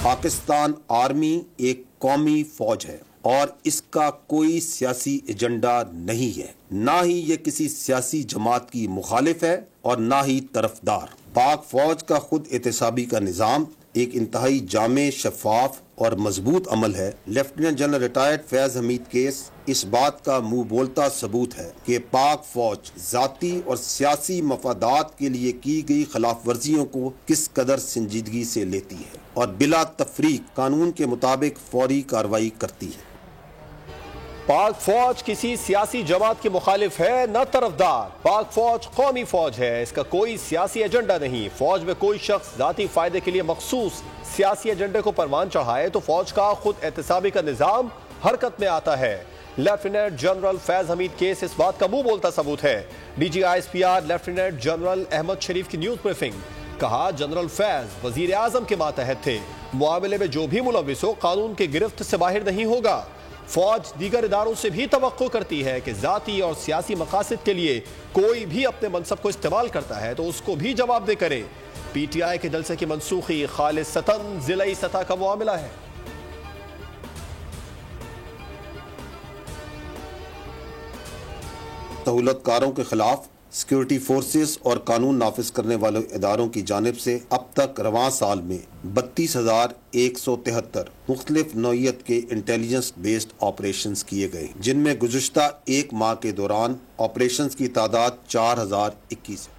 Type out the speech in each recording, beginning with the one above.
Pakistan army एक कौमी फौज है और इसका कोई सियासी एजेंडा नहीं है। ना ही ये किसी सियासी जमात की मुखालिफ है और ना ही तरफदार। पाक फौज का खुद एहतसाबी का निज़ाम एक इंतहाई जामे, शफाफ और मजबूत अमल है। Lieutenant general retired Faiz Hameed case इस बात का मुंह बोलता सबूत है कि पाक फौज जाती और सियासी मफादात के लिए की गई खिलाफ वर्जियों को किस कदर संजीदगी से लेती है और बिला तफरीक कानून के मुताबिक फौरी कार्रवाई करती है। पाक फौज किसी सियासी जमात की मुखालिफ है न तरफदार। पाक फौज कौमी फौज है, इसका कोई सियासी एजेंडा नहीं। फौज में कोई शख्स जाती फायदे के लिए मखसूस सियासी एजेंडे को परवान चढ़ाए तो फौज का खुद एहतसाबी का निजाम हरकत में आता है। Lieutenant general Faiz Hameed case इस बात का मुंह बोलता सबूत है। DG ISPR lieutenant general Ahmed Sharif की न्यूज ब्रीफिंग। कहा, जनरल फैज वजीर आजम के मातहत थे। मामले में जो भी मुलविस हो कानून की गिरफ्त से बाहर नहीं होगा। फौज दीगर इदारों से भी तवक्को करती है कि जाती और सियासी मकासद के लिए कोई भी अपने मनसब को इस्तेमाल करता है तो उसको भी जवाबदेह करे। PTI के जलसे की मनसूखी खालिसतन जिलाई सतह का मामला है। सहूलतकारों के खिलाफ सिक्योरिटी फोर्सेस और कानून नाफिज करने वाले इदारों की जानिब से अब तक रवां साल में 32,173 मुख्तलिफ नौइयत के इंटेलिजेंस बेस्ड ऑपरेशन किए गए, जिनमें गुज़िश्ता एक माह के दौरान ऑपरेशन की तादाद 4,021 है।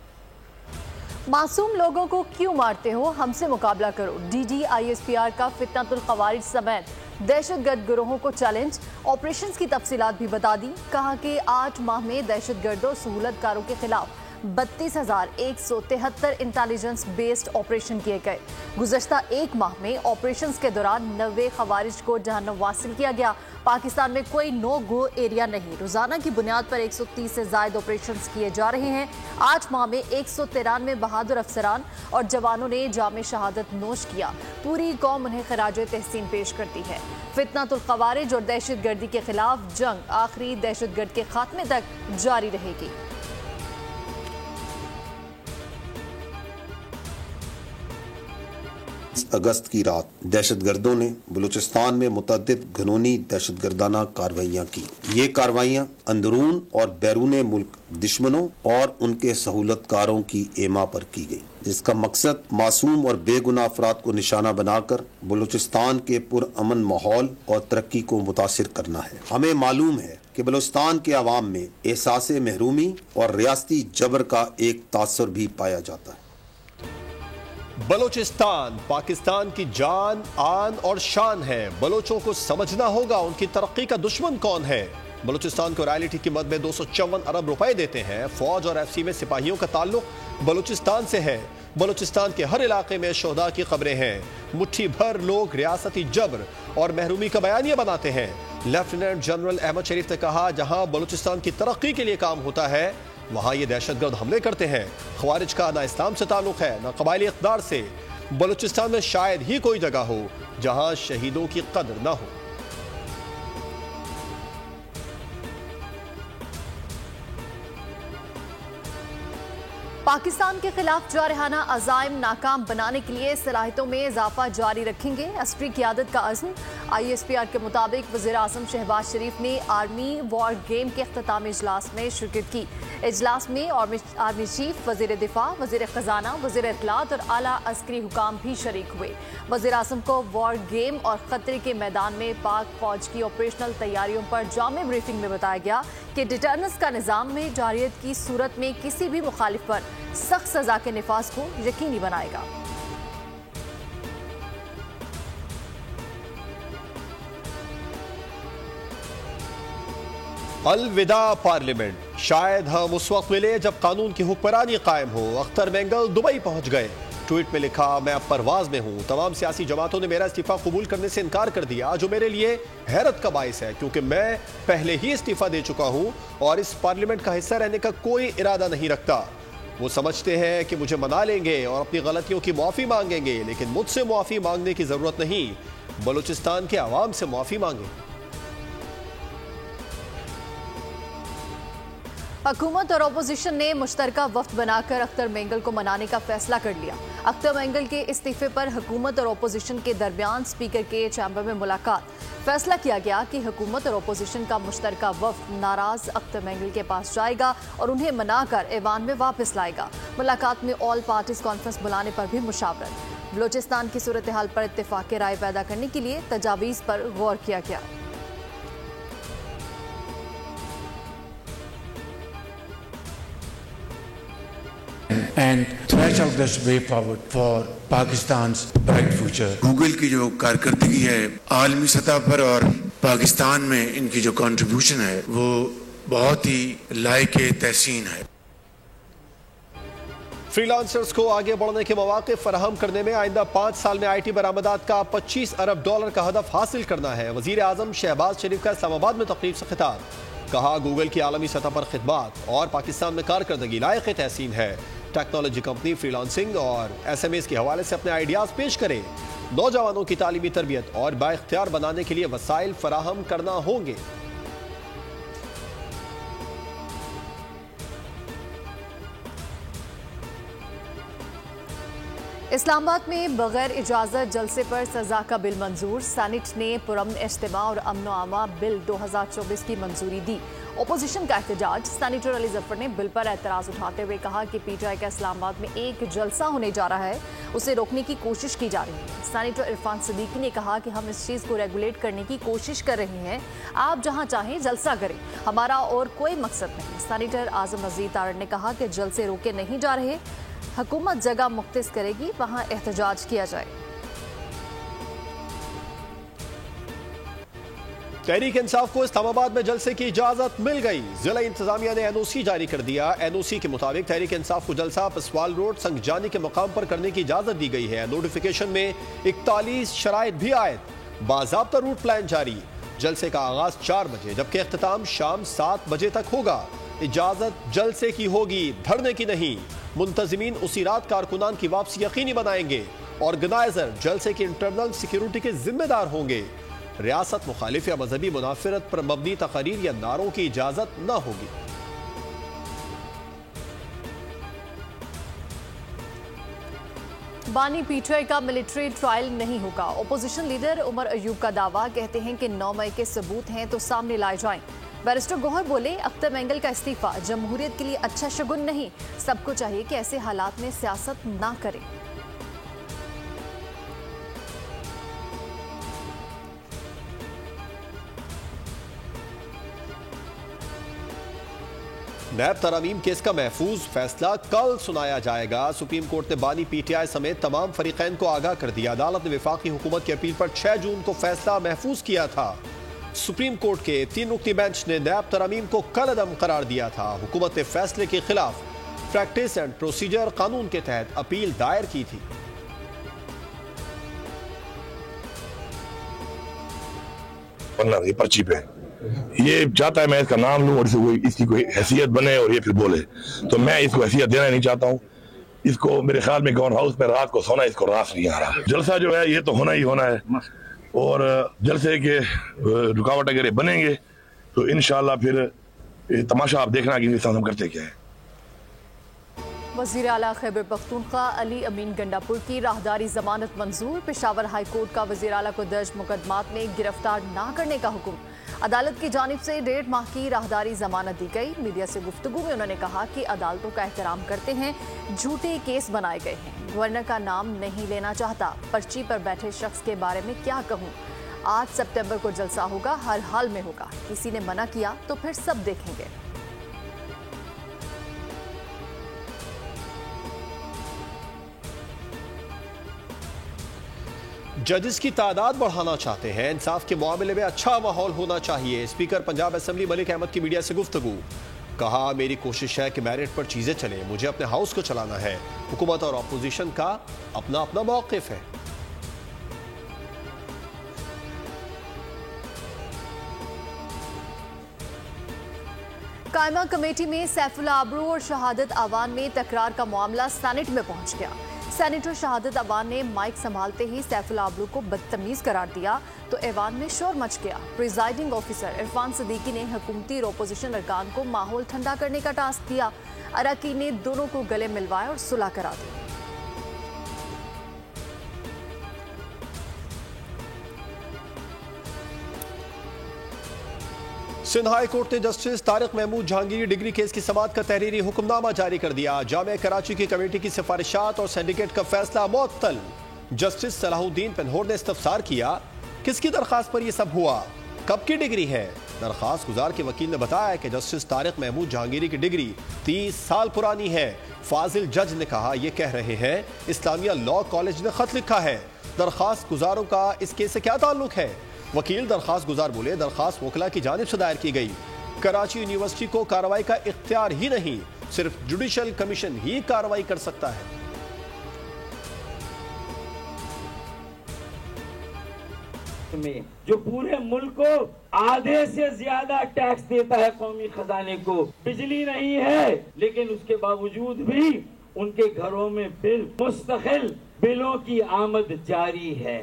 मासूम लोगों को क्यों मारते हो, हमसे मुकाबला करो। DG ISPR का फितनतुल ख़वारिज समेत दहशतगर्द गिरोहों को चैलेंज। ऑपरेशंस की तफसीलात भी बता दी। कहा कि 8 माह में दहशतगर्दों सहूलतकारों के खिलाफ 32,173 इंटेलिजेंस बेस्ड ऑपरेशन किए गए। गुज़श्ता एक माह में ऑपरेशंस के दौरान 90 खवारिज को जहन्नम वासिल किया गया। पाकिस्तान में कोई नो गो एरिया नहीं। रोजाना की बुनियाद पर 130 से ज्यादा ऑपरेशंस किए जा रहे हैं। 8 माह में 193 बहादुर अफसरान और जवानों ने जामे शहादत नोश किया। पूरी कौम उन्हें खराज तहसीन पेश करती है। फितनतुल ख़वारिज और दहशतगर्दी के खिलाफ जंग आखिरी दहशतगर्द के खात्मे तक जारी रहेगी। अगस्त की रात दहशतगर्दों ने बलूचिस्तान में मुतअद्दिद घनूनी दहशतगर्दाना कार्रवाइयाँ की। ये कार्रवाइयाँ अंदरून और बैरून मुल्क दुश्मनों और उनके सहूलतकारों की एमा पर की गई, जिसका मकसद मासूम और बेगुनाह अफराद को निशाना बनाकर बलूचिस्तान के पुरअमन माहौल और तरक्की को मुतासिर करना है। हमें मालूम है कि बलूचिस्तान के अवाम में एहसास महरूमी और रियासती जबर का एक तासर भी पाया जाता है। बलूचिस्तान पाकिस्तान की जान, आन और शान है। बलोचों को समझना होगा उनकी तरक्की का दुश्मन कौन है। बलूचिस्तान को रॉयल्टी की मद में 254 अरब रुपए देते हैं। फौज और FC में सिपाहियों का ताल्लुक बलूचिस्तान से है। बलूचिस्तान के हर इलाके में शोहदा की खबरें हैं। मुट्ठी भर लोग रियासती जबर और महरूमी का बयानिया बनाते हैं। लेफ्टिनेंट जनरल अहमद शरीफ ने कहा, जहां बलूचिस्तान की तरक्की के लिए काम होता है वहां ये दहशतगर्द हमले करते हैं। खवारिज का ना इस्लाम से ताल्लुक है ना कबायली इक़्तिदार से। बलूचिस्तान में शायद ही कोई जगह हो जहां शहीदों की कदर ना हो। पाकिस्तान के खिलाफ जारहाना अज़ाइम नाकाम बनाने के लिए सलाहियतों में इजाफा जारी रखेंगे। एसपी क़यादत का अज़्म। ISPR के मुताबिक वज़ीर आज़म शहबाज शरीफ ने आर्मी वॉर गेम के अख्तामी इजलास में शिरकत की। इजलास में आर्मी चीफ, वज़ीर दिफा, वज़ीर ख़जाना, वज़ीर इत्तलात और आला अस्करी हुकाम भी शरीक हुए। वज़ीर आज़म को वॉर गेम और खतरे के मैदान में पाक फौज की ऑपरेशनल तैयारियों पर जामे ब्रीफिंग में बताया गया कि डिटर्नेंस का निज़ाम में जारियत की सूरत में किसी भी मुखालिफ पर सख्त सजा के निफाज को यकीनी बनाएगा। अलविदा पार्लियामेंट। शायद हम उस वक्त मिले जब कानून की हुक्मरानी कायम हो। अख्तर बेंगल दुबई पहुंच गए। ट्वीट में लिखा, मैं अब परवाज में हूं। तमाम सियासी जमातों ने मेरा इस्तीफा कबूल करने से इनकार कर दिया, जो मेरे लिए हैरत का बाइस है, क्योंकि मैं पहले ही इस्तीफा दे चुका हूं और इस पार्लियामेंट का हिस्सा रहने का कोई इरादा नहीं रखता। वो समझते हैं कि मुझे मना लेंगे और अपनी गलतियों की मुआफ़ी मांगेंगे, लेकिन मुझसे मुआफ़ी मांगने की ज़रूरत नहीं। बलूचिस्तान के आवाम से मुआफ़ी मांगे। हुकूमत और अपोजिशन ने मुश्तरका वफ्द बनाकर अख्तर मेंगल को मनाने का फैसला कर लिया। अख्तर मेंगल के इस्तीफे पर हुकूमत और अपोजिशन के दरमियान स्पीकर के चैम्बर में मुलाकात। फैसला किया गया कि हुकूमत और अपोजिशन का मुश्तरका वफ्द नाराज अख्तर मेंगल के पास जाएगा और उन्हें मनाकर ऐवान में वापस लाएगा। मुलाकात में ऑल पार्टीज कॉन्फ्रेंस बुलाने पर भी मुशावरत। बलोचिस्तान की सूरत हाल पर इत्तेफाक राय पैदा करने के लिए तजावीज़ पर गौर किया गया। and thresh out this way forward for Pakistan's bright future. Google की जो कारकर्दगी है आलमी सतह पर और पाकिस्तान में इनकी जो कंट्रीब्यूशन है वो बहुत ही लायक तहसीन है। फ्रीलांसर्स को आगे बढ़ने के मौके फराहम करने में आइंदा 5 साल में IT बरामदात का $25 अरब का हदफ हासिल करना है। वजीर आजम शहबाज शरीफ का इस्लामाबाद में तकरीब से खिताब। कहा, गूगल की आलमी सतह पर खिदमात और पाकिस्तान में कारकर्दगी लायक तहसीन है। टेक्नोलॉजी कंपनी फ्रीलांसिंग और SMS के हवाले से अपने आइडियाज पेश करें। नौजवानों की तालीमी तरबियत और बाइख्तियार बनाने के लिए वसाइल फराहम करना होंगे। इस्लामाबाद में बगैर इजाजत जलसे पर सजा का बिल मंजूर। सेनेट ने पुरअमन इज्तिमा और अमनो आमा बिल 2024 की मंजूरी दी। ओपोजिशन का एहतजाज। सेनेटर अली जफर ने बिल पर एतराज उठाते हुए कहा कि PTI का इस्लामाबाद में एक जलसा होने जा रहा है, उसे रोकने की कोशिश की जा रही है। सेनेटर इरफान सिद्दीकी ने कहा कि हम इस चीज़ को रेगुलेट करने की कोशिश कर रहे हैं, आप जहां चाहें जलसा करें, हमारा और कोई मकसद नहीं। सेनेटर आजम नज़ीर तारड़ ने कहा कि जलसे रोके नहीं जा रहे, हुकूमत जगह मुख्तस करेगी, वहां एहतजाज किया जाए। तहरीक इंसाफ को इस्लामाबाद में जलसे की इजाजत मिल गई। जिला इंतजामिया ने NOC जारी कर दिया। NOC के मुताबिक तहरीक इंसाफ को जलसा पसवाल रोड संगजानी के मकाम पर करने की इजाजत दी गई है। नोटिफिकेशन में 41 शराइत भी आयत। बाज़ाब्ता रूट प्लान जारी। जलसे का आगाज 4 बजे जबकि अख्तिताम शाम 7 बजे तक होगा। इजाजत जलसे की होगी, धरने की नहीं। मुंतजिमीन उसी रात कारकुनान की वापसी यकीनी बनाएंगे। ऑर्गेनाइजर जलसे की इंटरनल सिक्योरिटी के जिम्मेदार होंगे। रियासत मुखालिफ या मजहबी मुनाफिरत पर मबनी तकरीर या नारों की इजाजत न होगी। बानी PTI का मिलिट्री ट्रायल नहीं होगा। ओपोजिशन लीडर उमर अयूब का दावा। कहते हैं कि 9 मई के सबूत हैं तो सामने लाए जाएं। बैरिस्टर गौहर बोले, अख्तर मेंगल का इस्तीफा जमहूरियत के लिए अच्छा शगुन नहीं। सबको चाहिए कि ऐसे हालात में सियासत ना करें। नैब तरामीम केस का महफूज फैसला कल सुनाया जाएगा। सुप्रीम कोर्ट ने बानी PTI समेत तमाम फरीकैन को आगाह कर दिया। अदालत ने वफाकी हुकूमत की अपील पर 6 जून को फैसला महफूज किया था। सुप्रीम कोर्ट के 3 रुकनी बेंच ने नैब तरामीम को कलअदम करार दिया था। हुकूमत ने फैसले के खिलाफ प्रैक्टिस एंड प्रोसीजर कानून के तहत अपील दायर की थी। पर्ची पे ये चाहता है मैं इसका नाम लूं और इसकी कोई हैसियत बने और ये फिर बोले, तो मैं इसको हैसियत देना नहीं चाहता हूँ। इसको मेरे ख्याल में गवर्नर हाउस पे रात को सोना इसको रास नहीं आ रहा। जलसा जो है ये तो होना ही होना है और जलसे के रुकावट अगर बनेंगे तो इंशाल्लाह फिर तमाशा आप देखना कि हम करते क्या है। वज़ीर आला खैबर पख्तूनख्वा अली अमीन गंडापुर की राहदारी जमानत मंजूर। पेशावर हाई कोर्ट का वज़ीर आला को दर्ज मुकदमात में गिरफ्तार न करने का हुक्म। अदालत की जानिब से 1.5 माह की राहदारी जमानत दी गई। मीडिया से गुफ्तगू में उन्होंने कहा कि अदालतों का एहतराम करते हैं, झूठे केस बनाए गए हैं। गवर्नर का नाम नहीं लेना चाहता। पर्ची पर बैठे शख्स के बारे में क्या कहूँ। 8 सितंबर को जलसा होगा, हर हाल में होगा। किसी ने मना किया तो फिर सब देखेंगे। जजेस की तादाद बढ़ाना चाहते हैं। इंसाफ के मामले में अच्छा माहौल होना चाहिए। स्पीकर पंजाब असेंबली मलिक अहमद की मीडिया से गुफ्तगू। कहा, मेरी कोशिश है कि मेरिट पर चीजें चलें, मुझे अपने हाउस को चलाना है। हुकूमत और अपोजिशन का अपना अपना मौक़िफ़ है। कायमा कमेटी में सैफुल आबरू और शहादत आवान में तकरार का मामला सेनेट में पहुंच गया। सेनेटर शहादत अवान ने माइक संभालते ही सैफुल्लाह अब्लू को बदतमीज करार दिया तो ऐवान में शोर मच गया। प्रिजाइडिंग ऑफिसर इरफान सिद्दीकी ने हुकूमती और ओपोजिशन अरकान को माहौल ठंडा करने का टास्क दिया। अरकान ने दोनों को गले मिलवाए और सुलह करा दी। सिंध हाई कोर्ट ने justice Tariq Mahmood Jahangiri degree case की समाअत का तहरीरी हुक्मनामा जारी कर दिया। जामिया कराची की कमेटी की सिफारिशात और सिंडिकेट का फैसला मुअत्तल। जस्टिस सलाहुद्दीन पेन्होर ने इस्तफसार किया, किसकी दरखास्त पर यह सब हुआ, कब की डिग्री है। दरखास्त गुजार के वकील ने बताया कि जस्टिस तारिक महमूद जहांगीरी की डिग्री 30 साल पुरानी है। फाजिल जज ने कहा, यह कह रहे हैं इस्लामिया लॉ कॉलेज ने खत लिखा है। दरखास्त गुजारों का इस केस से क्या ताल्लुक है। वकील दरखास्त गुजार बोले, दरखास्त वकला की जानिब से दायर की गई। कराची यूनिवर्सिटी को कार्रवाई का इख्तियार ही नहीं, सिर्फ जुडिशल कमीशन ही कार्रवाई कर सकता है। में जो पूरे मुल्क को आधे से ज्यादा टैक्स देता है कौमी खजाने को, बिजली नहीं है लेकिन उसके बावजूद भी उनके घरों में बिल मुस्तकिल बिलों की आमद जारी है।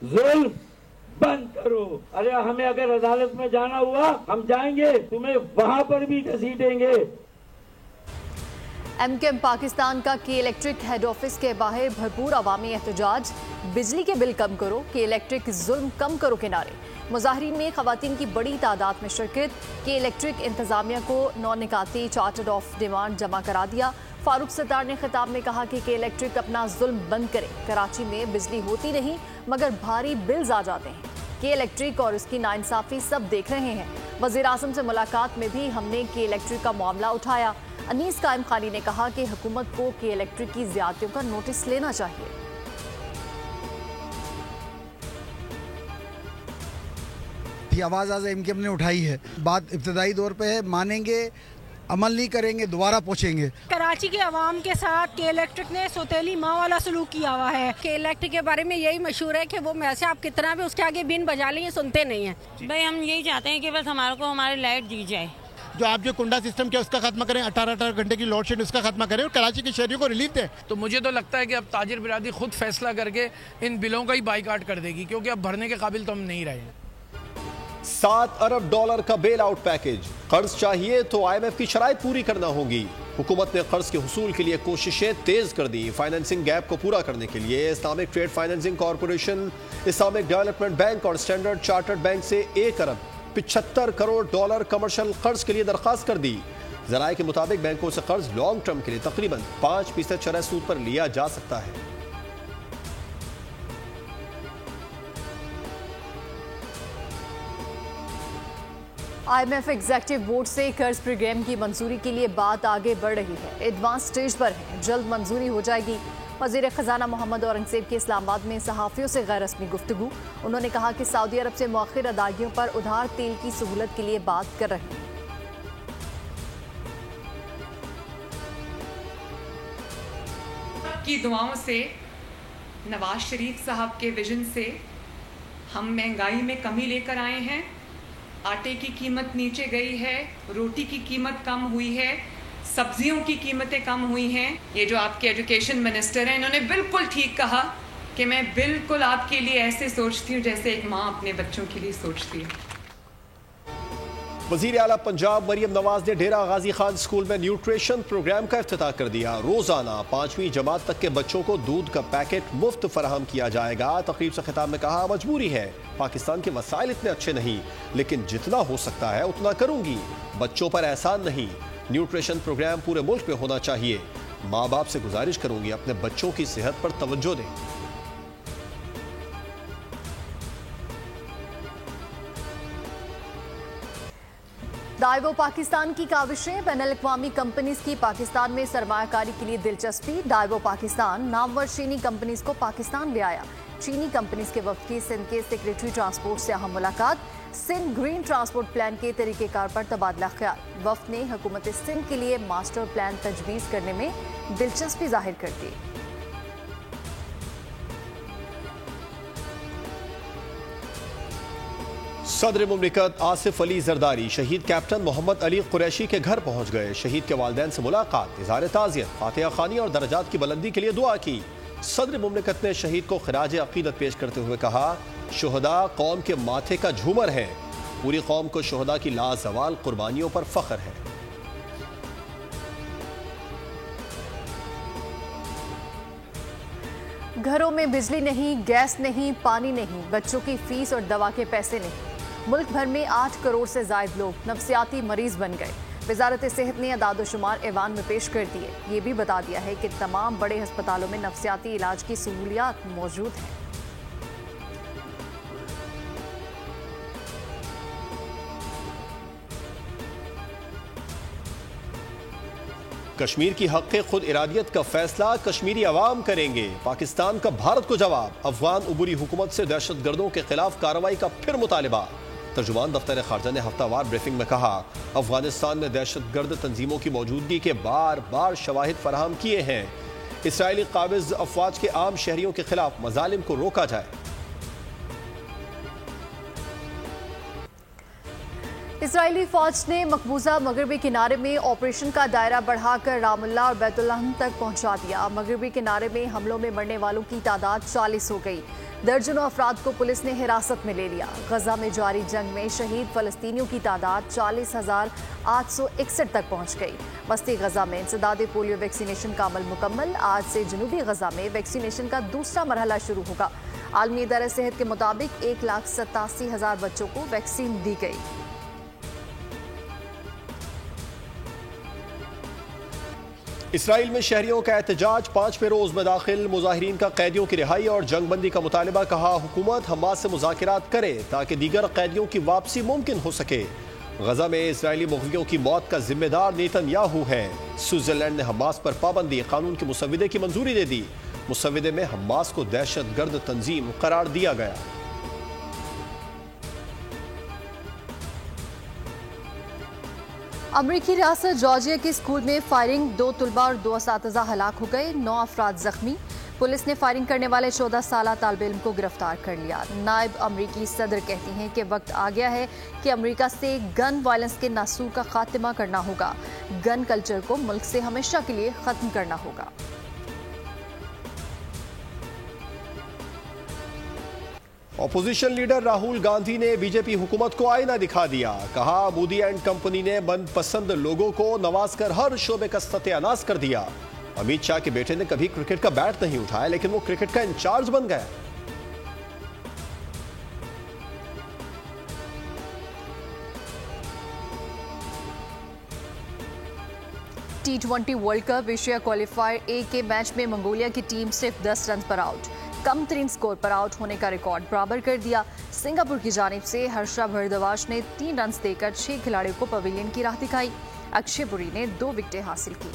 जुल्म बंद करो। अरे हमें अगर अदालत में जाना हुआ हम जाएंगे, तुम्हें वहां पर भी घसीटेंगे। एमकेएम पाकिस्तान का के इलेक्ट्रिक हेड ऑफिस के बाहर भरपूर अवामी एहतजाज। बिजली के बिल कम करो, के इलेक्ट्रिक जुल्म कम करो के नारे। मुजाहिरीन में खवातीन की बड़ी तादाद में शिरकत। के इलेक्ट्रिक इंतजामिया को 9 निकाती चार्टर ऑफ डिमांड जमा करा दिया। फारूक सत्तार ने खिताब में कहा कि इलेक्ट्रिक अपना जुल्म बंद करे। कराची में बिजली होती नहीं मगर भारी बिल्स आ जाते हैं। के इलेक्ट्रिक और उसकी नाइंसाफी सब देख रहे हैं। वज़ीर आज़म से मुलाकात में भी हमने के इलेक्ट्रिक का मामला उठाया। अनीस कायम खानी ने कहा कि हुकूमत को के इलेक्ट्रिक की ज़्यादतियों का नोटिस लेना चाहिए। आवाज़ आज एमकेएम ने उठाई है, बात इब्तदाई दौर पे है, मानेंगे अमल नहीं करेंगे दोबारा पूछेंगे। कराची के अवाम के साथ के इलेक्ट्रिक ने सौतेली माँ वाला सलूक किया हुआ है। के इलेक्ट्रिक के बारे में यही मशहूर है कि वो वैसे आप कितना भी उसके आगे बिन बजा लें सुनते नहीं है। भाई हम यही चाहते हैं कि बस हमारे को हमारी लाइट दी जाए। जो आप जो कुंडा सिस्टम क्या उसका खत्म करें, 18 घंटे की लोड शेड उसका खत्म करें और कराची के शहरियों को रिलीफ दें। तो मुझे तो लगता है कि अब ताजिर बिरादरी खुद फैसला करके इन बिलों का ही बाइकाट कर देगी, क्योंकि अब भरने के काबिल तो हम नहीं रहे। 7 अरब डॉलर का बेल आउट पैकेज। कर्ज चाहिए तो IMF की शराइत पूरी करना होगी। हुकूमत ने कर्ज के हुसूल के लिए कोशिशें तेज कर दी। फाइनेंसिंग गैप को पूरा करने के लिए Islamic trade financing corporation, Islamic development bank और स्टैंडर्ड चार्टर्ड बैंक से 1 अरब 75 करोड़ डॉलर कमर्शियल कर्ज के लिए दरखास्त कर दी। जराये के मुताबिक बैंकों से कर्ज लॉन्ग टर्म के लिए तकरीबन 5% शरह सूद पर लिया जा सकता है। IMF एग्जेक्टिव बोर्ड से कर्ज प्रोग्राम की मंजूरी के लिए बात आगे बढ़ रही है। एडवांस स्टेज पर है, जल्द मंजूरी हो जाएगी। वजीर खजाना मोहम्मद औरंगजेब की इस्लामाबाद में सहाफियों से गैर रस्मी गुफ्तगू। उन्होंने कहा कि सऊदी अरब से मौखिर अदायगियों पर उधार तेल की सहूलत के लिए बात कर रहे हैं। की दुआओं से, नवाज शरीफ साहब के विजन से हम महंगाई में कमी लेकर आए हैं। आटे की कीमत नीचे गई है, रोटी की कीमत कम हुई है, सब्जियों की कीमतें कम हुई हैं। ये जो आपके एजुकेशन मिनिस्टर हैं, इन्होंने बिल्कुल ठीक कहा कि मैं बिल्कुल आपके लिए ऐसे सोचती हूँ जैसे एक माँ अपने बच्चों के लिए सोचती है। वज़ीर आला पंजाब मरियम नवाज ने डेरा गाजी खान स्कूल में न्यूट्रिशन प्रोग्राम का इफ्तिताह कर दिया। रोजाना 5वीं जमात तक के बच्चों को दूध का पैकेट मुफ्त फराहम किया जाएगा। तकरीब से खिताब में कहा, मजबूरी है, पाकिस्तान के वसाइल इतने अच्छे नहीं, लेकिन जितना हो सकता है उतना करूंगी। बच्चों पर एहसान नहीं, न्यूट्रिशन प्रोग्राम पूरे मुल्क में होना चाहिए। माँ बाप से गुजारिश करूंगी अपने बच्चों की सेहत पर तवज्जो दें। दाइवो पाकिस्तान की काविशें, बैनुल अक़वामी कंपनीज की पाकिस्तान में सरमायाकारी के लिए दिलचस्पी। दाइवो पाकिस्तान नामवर चीनी कंपनीज को पाकिस्तान ले आया। चीनी कंपनीज के वफ्द की सिंध के सेक्रेटरी ट्रांसपोर्ट से अहम मुलाकात। सिंध ग्रीन ट्रांसपोर्ट प्लान के तरीक़ेकार पर तबादला ख्याल। वफ्द ने हुकूमत सिंध के लिए मास्टर प्लान तजवीज़ करने में दिलचस्पी जाहिर कर दी। सदर मुमलिकत आसिफ अली जरदारी शहीद कैप्टन मोहम्मद अली कुरैशी के घर पहुंच गए। शहीद के वालिदैन से मुलाकात, इज़हार ताज़ियत, फातिहा खानी और दर्जात की बुलंदी के लिए दुआ की। सदर मुमलिकत ने शहीद को खिराज अकीदत पेश करते हुए कहा, शुहदा कौम के माथे का झूमर है। पूरी कौम को शुहदा की लाजवाल कुर्बानियों पर फख्र है। घरों में बिजली नहीं, गैस नहीं, पानी नहीं, बच्चों की फीस और दवा के पैसे नहीं। मुल्क भर में 8 करोड़ से ज्यादा लोग नफसियाती मरीज बन गए। वजारत सेहत ने अदाद-ओ-शुमार ऐवान में पेश कर दिए। ये भी बता दिया है कि तमाम बड़े अस्पतालों में नफसियाती इलाज की सहूलियात मौजूद हैं। कश्मीर की हक़ खुद इरादियत का फैसला कश्मीरी अवाम करेंगे। पाकिस्तान का भारत को जवाब। अफगान उबूरी हुकूमत से दहशत गर्दों के खिलाफ कार्रवाई का फिर मुतालिबा। तर्जुमान दफ्तर खारजा ने हफ्तावार ब्रीफिंग में कहा, अफगानिस्तान में दहशत गर्द तंजीमों की मौजूदगी के बार बार शवाहिद फराहम किए हैं। इसराइली काबिज अफवाज के आम शहरियों के खिलाफ मजालिम को रोका जाए। इजरायली फौज ने मकबूजा मगरबी किनारे में ऑपरेशन का दायरा बढ़ाकर रामुल्ला और बैतुल्लहम तक पहुंचा दिया। मगरबी किनारे में हमलों में मरने वालों की तादाद 40 हो गई। दर्जनों अफराद को पुलिस ने हिरासत में ले लिया। गजा में जारी जंग में शहीद फलस्तीनियों की तादाद 40,861 तक पहुंच गई। वस्ती गजा में इंसदाद पोलियो वैक्सीनेशन का अमल मुकम्मल। आज से जनूबी गजा में वैक्सीनेशन का दूसरा मरहला शुरू होगा। आलमी इदारा सेहत के मुताबिक 1,87,000 बच्चों को वैक्सीन दी गई। इसराइल में शहरियों का एहतजाज 5वें रोज में दाखिल। मुजाहिरीन का कैदियों की रिहाई और जंगबंदी का मुतालबा। कहा, हुकूमत हमास से मुज़ाकरात करे ताकि दीगर कैदियों की वापसी मुमकिन हो सके। गजा में इसराइली मुग़वियों की मौत का जिम्मेदार नेतन्याहू है। स्विट्जरलैंड ने हमास पर पाबंदी कानून के मुसव्विदे की मंजूरी दे दी। मुसव्विदे में हमास को दहशत गर्द तंजीम करार दिया गया। अमरीकी रियासत जॉर्जिया के स्कूल में फायरिंग, 2 तुलबा और 2 असातिज़ा हलाक हो गए, 9 अफराद जख्मी। पुलिस ने फायरिंग करने वाले 14 साला तालिब इल्म को गिरफ्तार कर लिया। नायब अमरीकी सदर कहती हैं कि वक्त आ गया है कि अमरीका से गन वायलेंस के नासूर का खात्मा करना होगा। गन कल्चर को मुल्क से हमेशा के लिए खत्म करना होगा। अपोजिशन लीडर राहुल गांधी ने बीजेपी हुकूमत को आईना दिखा दिया। कहा, मोदी एंड कंपनी ने बंद पसंद लोगों को नवाज कर हर शोबे का सत्यानाश कर दिया। अमित शाह के बेटे ने कभी क्रिकेट का बैट नहीं उठाया, लेकिन वो क्रिकेट का इंचार्ज बन गया। T20 world cup Asia qualifier A के मैच में मंगोलिया की टीम सिर्फ 10 रन पर आउट। कम तरीन स्कोर पर आउट होने का रिकॉर्ड बराबर कर दिया। सिंगापुर की जानिब से हर्षा भारद्वाज ने 3 रन देकर 6 खिलाड़ियों को पवेलियन की राह दिखाई। अक्षय पुरी ने 2 विकेटें हासिल की।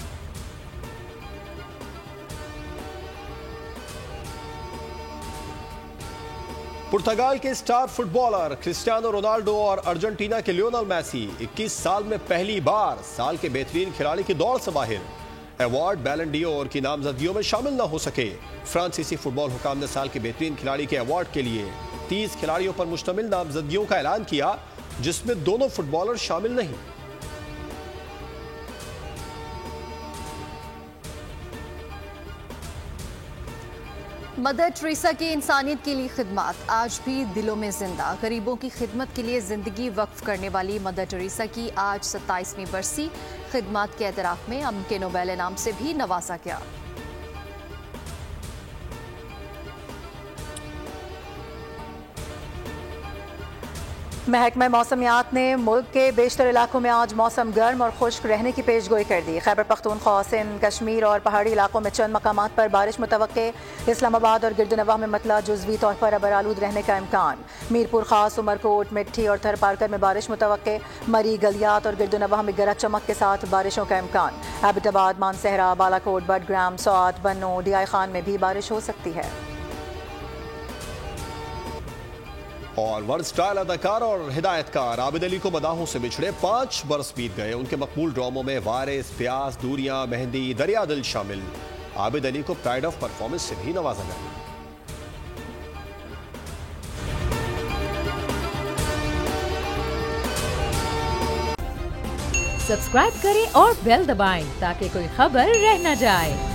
पुर्तगाल के स्टार फुटबॉलर क्रिस्टियानो रोनाल्डो और अर्जेंटीना के लियोनेल मेसी 21 साल में पहली बार साल के बेहतरीन खिलाड़ी की दौड़ से बाहर। अवार्ड बैलन डियोर की नामजदगियों में शामिल न हो सके। फ्रांसीसी फुटबॉल हुकाम ने साल के बेहतरीन खिलाड़ी के अवार्ड के लिए 30 खिलाड़ियों पर मुश्तमिल नामजदगियों का ऐलान किया, जिसमें दोनों फुटबॉलर शामिल नहीं। मदर टेरेसा की इंसानियत के लिए खिदमत आज भी दिलों में जिंदा। गरीबों की खिदमत के लिए जिंदगी वक्फ करने वाली मदर टेरेसा की आज 27वीं बरसी। खिदमत के एतराफ में उनके नोबेल इनाम से भी नवाजा गया। महकमा मौसमियात ने मुल्क के बेशतर इलाकों में आज मौसम गर्म और खुश्क रहने की पेशगोई कर दी। खैबर पख्तूनख्वा, सिंध, कश्मीर और पहाड़ी इलाकों में चंद मकामात पर बारिश मुतवक्के। इस्लामाबाद और गिरदनवाह में मतला जुज़वी तौर पर अबरालूद रहने का इम्कान। मीरपुर खास, उमरकोट, मिट्टी और थरपारकर में बारिश मुतवक्के। मरी, गलियात और गिरदनवाह में गरज चमक के साथ बारिशों का इम्कान। एबटाबाद, मानसहरा, बालाकोट, बडग्राम, सौत, बन्नू, डियाई खान में भी बारिश हो सकती है। और वर्ल्ड स्टाइल अदाकार और हिदायतकार आबिद अली को मदाहों से बिछड़े 5 बरस बीत गए। उनके मकबूल ड्रामों में वारिस, प्यास, दूरियां, मेहंदी, दरिया दिल शामिल। आबिद अली को प्राइड ऑफ परफॉर्मेंस से भी नवाजा गया। सब्सक्राइब करें और बेल दबाएं ताकि कोई खबर रह न जाए।